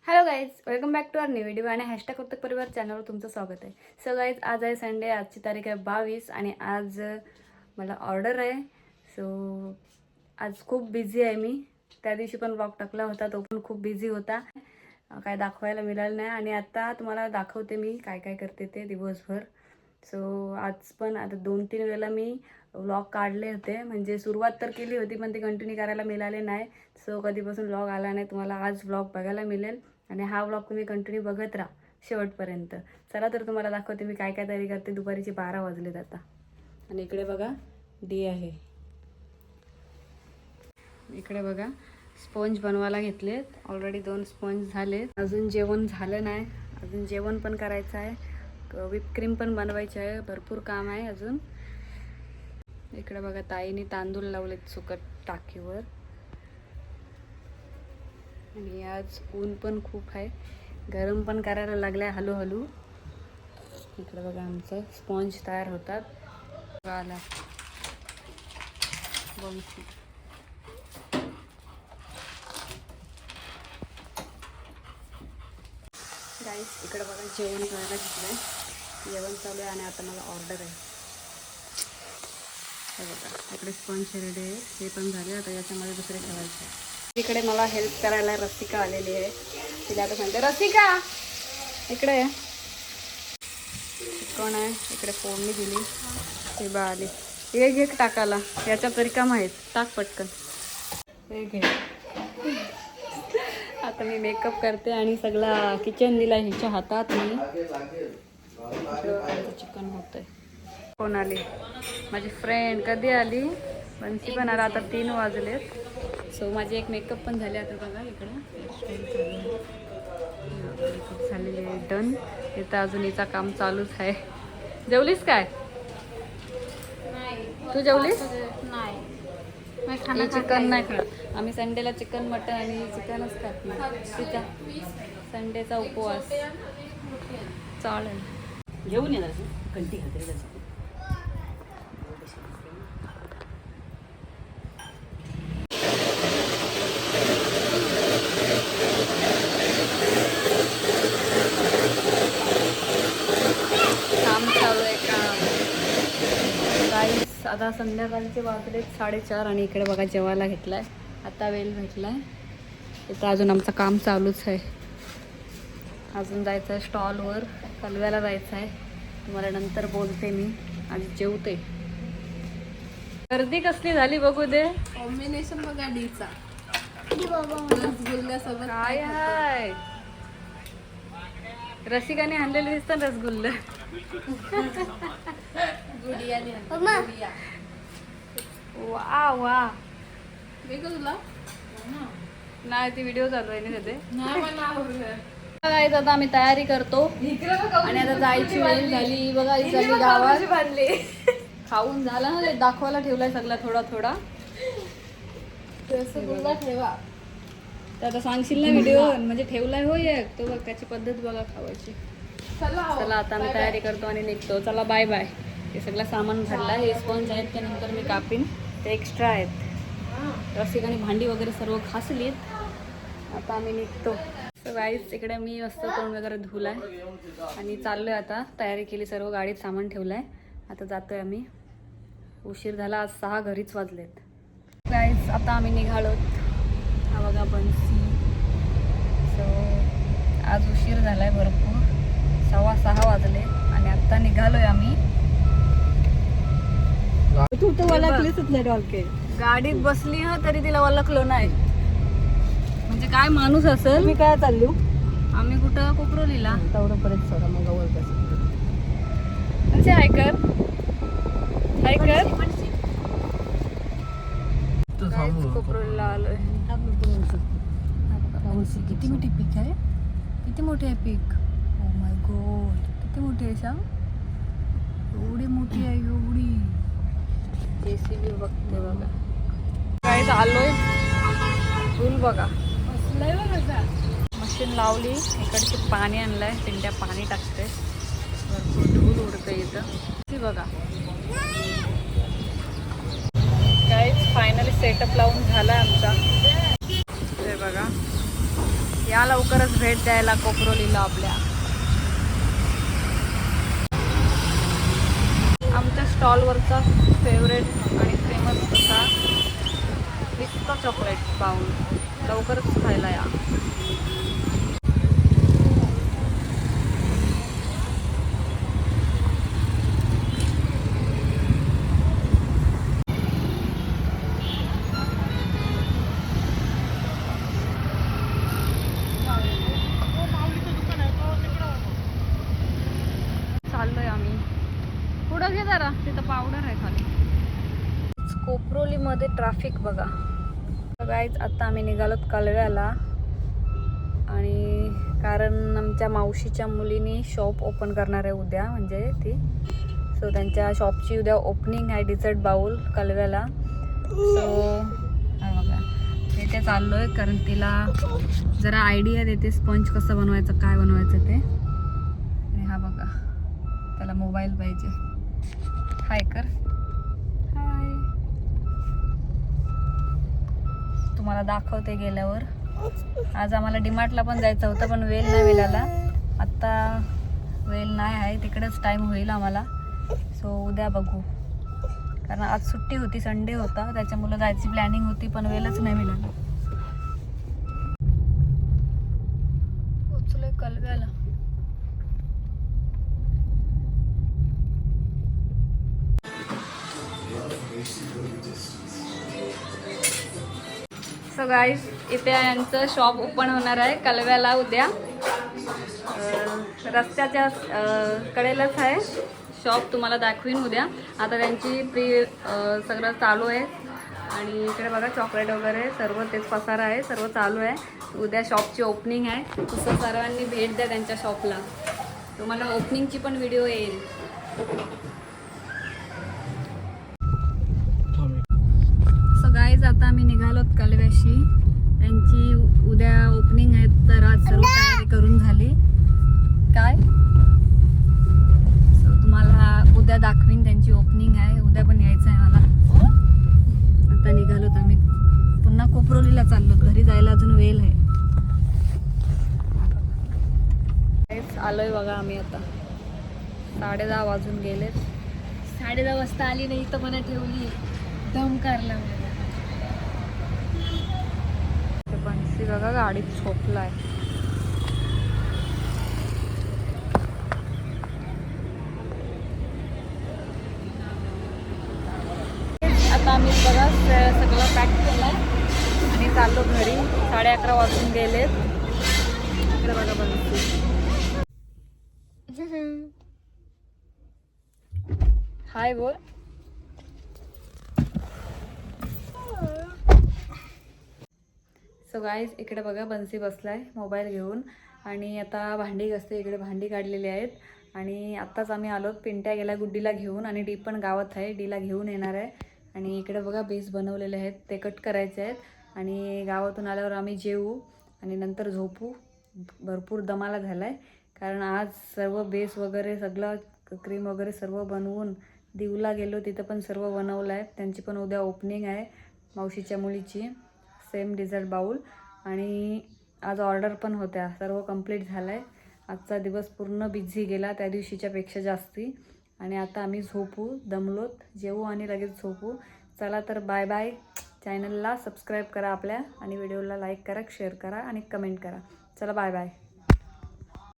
Hello guys, welcome back to our new video आणि hashtag उत्तक परिवार चॅनलवर तुमचं स्वागत आहे. सो गाईज, आज आहे संडे. आजची तारीख आहे 22 आणि आज मला ऑर्डर आहे. सो आज खूप बिझी आहे मी. त्या दिवशी पण ब्लॉग टाकला होता, तो पण खूप बिझी होता, काय दाखवायला मिळालं नाही. आणि आता तुम्हाला दाखवते मी काय काय करते ते दिवसभर. सो आज पण आता 2-3 वेळेला मी व्लॉग काढले होते, म्हणजे सुरुवात तर केली होती पण ते कंटिन्यू करायला मिळाले नाही. सो कधीपासून व्लॉग आला नाही, तुम्हाला आज व्लॉग बघायला मिळेल आणि हा व्लॉग तुम्ही कंटिन्यू बघत राहा शेवटपर्यंत. चला तर तुम्हाला दाखवते मी काय काय तयारी करते. दुपारीचे 12 वाजलेत आता. आणि इकडे बघा डी आहे. इकडे बघा स्पॉंज बनवायला घेतलेत. ऑलरेडी 2 स्पॉंज झालेत. अजून जेवण झालं नाही, अजून जेवण पण करायचं आहे. व्हिप क्रीम पण बनवायची आहे. भरपूर काम आहे अजून. इकडे बघा ताईने तांदूळ लावलेत सुकट टाकीवर. आणि आज ऊन पण खूप आहे, गरम पण करायला लागलाय हळूहळू. इकडे बघा आमचं स्पॉंज तयार होतात. आला बंसी. गाईस, इकडे बघा जेवण करायला घेतलंय. जेवण चालू आहे आणि आता मला ऑर्डर आहे. हे बघा इकडे स्पॉंज रेडी आहे, हे पण झाले. आता याच्यामध्ये दुसरे ठेवायचे आहे. इकडे मला हेल्प करायला रसिका आलेली आहे. तिला आता सांगते, रसिका इकडे आहे. कोण आहे? इकडे फोडणी दिली. ती बा आली. हे घे टाकायला, याच्या तरी काम आहेत. टाक पटकन. हे घे. आता मी मेकअप करते आणि सगळा किचन दिला हिच्या हातात. मी चिकन होतंय. कोण आली? माझी फ्रेंड. कधी आली? बंसी पण आला. आता 3 वाजलेत. सो माझे एक मेकअप पण झाले. आता बघा इकडं मेकअप झालेले आहे, डन. इथं अजून हिचं काम चालूच आहे. जेवलीस काय? तू जेवलीस? नाही, चिकन नाही खात आम्ही. संडेला चिकन मटन आणि चिकनच खात नाही. तिचा संडेचा उपवास. चालेल, जेवून येणार कंटी खाते. काम चालू आहे काम. गाईस, आता संध्याकाळचे वाजलेत 4:30 आणि इकडे बघा जेवायला घेतलाय. आता वेळ भेटलाय. इथं अजून आमचं काम चालूच आहे. अजून जायचं आहे स्टॉलवर, कलव्याला जायचं आहे. तुम्हाला नंतर बोलते मी. आणि जेवते. गर्दी कसली झाली बघू दे. कॉम्बिनेशन बघा डीचा. रसगुल्ल्यासोबत काय आहे? रसिकाने आणलेले दिसतं रसगुल्ले. गुडिया वा वा. वेगळं तुला नाही, ती व्हिडिओ चालू आहे ना तिथे. नाही मला गाईस, आता आम्ही तयारी करतो आणि आता जायची वेळ झाली. बघा ही झाली गावात बांधली. खाऊन झाला ना, ते दाखवायला ठेवलाय सगळा थोडा थोडा. रसगुल्ला ठेवा. तर आता सांगशील ना व्हिडिओ, म्हणजे ठेवलाय हो एक तो. बघ त्याची पद्धत बघा खावायची. चला आता आम्ही तयारी करतो आणि निघतो. चला बाय बाय. हे सगळं सामान भरलं. हे स्पॉन्ज आहेत, त्यानंतर मी कापीन, ते एक्स्ट्रा आहेत. रसिकाने भांडी वगैरे सर्व घासलीत. आता आम्ही निघतो. गाईस, इकडे मी मस्त तोंड वगैरे धुलाय आणि चाललोय. आता तयारी केली सर्व, गाडीत सामान ठेवलंय. आता जातोय आम्ही. उशीर झाला, आज 6 घरीच वाजलेत. गाईस, आता आम्ही निघालोत. हा बघा बंसी. सो आज उशीर झालाय भरपूर. 6:15 वाजले आणि आता निघालोय आम्ही. तू तर ओळखलीच नाही डॉलके. गाडीत बसली ह तरी तिला ओळखलो नाही. म्हणजे काय माणूस असेल. मी काय चाललो? आम्ही कुठं कोपरोलीला. तेवढं परत सोडा मग ओळखायचं. म्हणजे हाय कर कोपरोलीला आलोय. किती मोठी पीक आहे. किती मोठी आहे पीक. ओ माय गॉड, किती मोठी आहे सांग. एवढी मोठी आहे, एवढी. JCB बघते बघा. काय आलोय. फुल बघा. मशीन लावली. इकडचे पाणी आणलंय, पिंड्या पाणी टाकते. भरपूर धूल उडतं इथं. ती बघा. काहीच फायनली सेटअप लावून झाला आमचा. हे बघा या लवकरच भेट द्यायला कोपरोलीला आपल्या. आमच्या स्टॉलवरचा फेवरेट आणि फेमस असा पिस्ता चॉकलेट बाउल लवकरच खायला या. चाललोय आम्ही. पुढं घे जरा, तिथं पावडर आहे खाली. कोपरोलीमध्ये ट्रॅफिक बघा. गाईज आता आम्ही निघालोत कालव्याला आणि कारण आमच्या मावशीच्या मुलीनी शॉप ओपन करणार आहे उद्या, म्हणजे ती सो त्यांच्या शॉपची उद्या ओपनिंग आहे डिझर्ट बाउल कालव्याला. सो बघा इथे चाललो आहे कारण तिला जरा आयडिया देते स्पंज कसं बनवायचं, काय बनवायचं ते. आणि हा बघा त्याला मोबाईल पाहिजे. हाय कर. हाय. तुम्हाला दाखवते गेल्यावर. आज आम्हाला डीमार्टला पण जायचं होतं पण वेळ नाही मिळाला. आत्ता वेळ नाही आहे, तिकडेच टाईम होईल आम्हाला. सो उद्या बघू कारण आज सुट्टी होती, संडे होता, त्याच्यामुळे जायची प्लॅनिंग होती पण वेळच नाही मिळाला. पोचलोय कलव्याला. सो गाईज इथे यांचं शॉप ओपन होणार आहे कलव्याला उद्या. रस्त्याच्या कडेलाच आहे शॉप, तुम्हाला दाखवीन उद्या. आता त्यांची सगळं चालू आहे आणि इकडे बघा चॉकलेट वगैरे सर्व तेच पसारा आहे, सर्व चालू आहे. उद्या शॉपची ओपनिंग आहे, तसं सर्वांनी भेट द्या त्यांच्या शॉपला. तुम्हाला ओपनिंगची पण व्हिडिओ येईल. सो गाईज आता आम्ही निघालोत कालव्याशी. त्यांची उद्या ओपनिंग आहे तर आज सर्व तयारी करून झाली. काय सो तुम्हाला उद्या दाखवीन, त्यांची ओपनिंग आहे, उद्या पण यायचं आहे मला. आता निघालोत आम्ही, पुन्हा कोपरोलीला चाललोत, घरी जायला अजून वेळ आहे. आलोय बघा आम्ही आता. 10:30 वाजून गेलेत. 10:30 वाजता आली नाही तर मला ठेवली दम करला. बन्सी बघा गाडीत झोपलाय. आता आम्ही बघा सगळं पॅक केलंय आणि चाललो घरी. 11:30 वाजून गेलेत. इकडे बघा बन्सी. हाय बोल. सो गाईज इकडे बघा बन्सी बसलाय मोबाईल घेऊन आणि आता भांडी घासते. इकडे भांडी काढलेली आहेत आणि आत्ताच आम्ही आलोत. पिंट्या गेला गुड्डीला घेऊन आणि डी पण गावात आहे, डीला घेऊन येणार आहे. आणि इकडे बघा बेस बनवलेले आहेत, ते कट करायचे आहेत आणि गावातून आल्यावर आम्ही जेवू आणि नंतर झोपू. भरपूर दमाला झाला आहे कारण आज सर्व बेस वगैरे सगळं क्रीम वगैरे सर्व बनवून दिवला गेलो, तिथं पण सर्व बनवलं आहे. त्यांची पण उद्या ओपनिंग आहे मावशीच्या मुलीची, सेम डिझर्ट बाउल. आणि आज ऑर्डर पण होत्या, सर्व कंप्लीट झालं आहे. आजचा दिवस पूर्ण बिझी गेला त्या दिवशीच्या पेक्षा जास्ती. आणि आता आम्ही झोपू, दमलोत, जेवू आणि लगेच झोपू. चला तर बाय बाय. चॅनलला सबस्क्राईब करा आपल्या आणि व्हिडिओला लाईक करा, शेअर करा आणि कमेंट करा. चला बाय बाय.